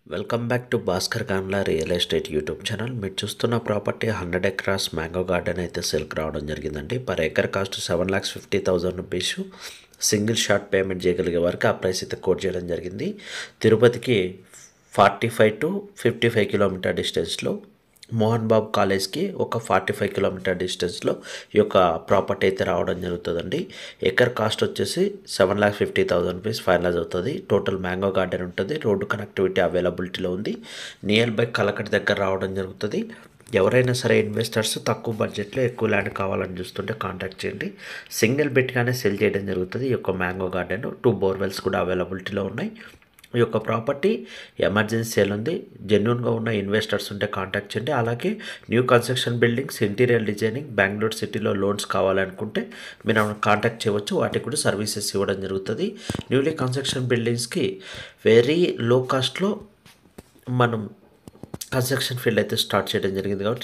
Welcome back to Bhaskar Kamla real estate YouTube channel. మీరు చూస్తున్న property 100 acres mango garden అయితే సేల్కి రావడం జరిగిందండి. Per acre cost 7,50,000 rupees. Single shot payment చేయగలిగే వరకు ఆ ప్రైస్ అయితే కోట్ చేయడం జరిగింది. తిరుపతికి 45 to 55 కిలోమీటర్ డిస్టెన్స్లో, మోహన్ బాబు కాలేజ్కి ఒక 45 కిలోమీటర్ డిస్టెన్స్లో ఈ యొక్క ప్రాపర్టీ అయితే రావడం జరుగుతుందండి. ఎకర్ కాస్ట్ వచ్చేసి 7,50,000 రూపీస్ ఫైనలైజ్ అవుతుంది. టోటల్ మ్యాంగో గార్డెన్ ఉంటుంది. రోడ్డు కనెక్టివిటీ అవైలబిలిటీలో ఉంది. నియర్ బై కలకట్ దగ్గర రావడం జరుగుతుంది. ఎవరైనా సరే ఇన్వెస్టర్స్ తక్కువ బడ్జెట్లో ఎక్కువ ల్యాండ్ కావాలని చూస్తుంటే కాంటాక్ట్ చేయండి. సింగిల్ బిట్గానే సెల్ చేయడం జరుగుతుంది. ఈ యొక్క మ్యాంగో గార్డెన్ 2 బోర్వెల్స్ కూడా అవైలబిలిటీలో ఉన్నాయి. ఈ యొక్క ప్రాపర్టీ ఎమర్జెన్సీ సేల్ ఉంది. జెన్యున్గా ఉన్న ఇన్వెస్టర్స్ ఉంటే కాంటాక్ట్ చేయండి. అలాగే new construction buildings, interior designing, Bengaluru సిటీలో లోన్స్ కావాలనుకుంటే మీరు కాంటాక్ట్ చేయవచ్చు. వాటికి కూడా సర్వీసెస్ ఇవ్వడం జరుగుతుంది. న్యూలీ కన్స్ట్రక్షన్ బిల్డింగ్స్కి వెరీ లో కాస్ట్లో మనం కన్స్ట్రక్షన్ ఫీల్డ్ అయితే స్టార్ట్ చేయడం జరిగింది కాబట్టి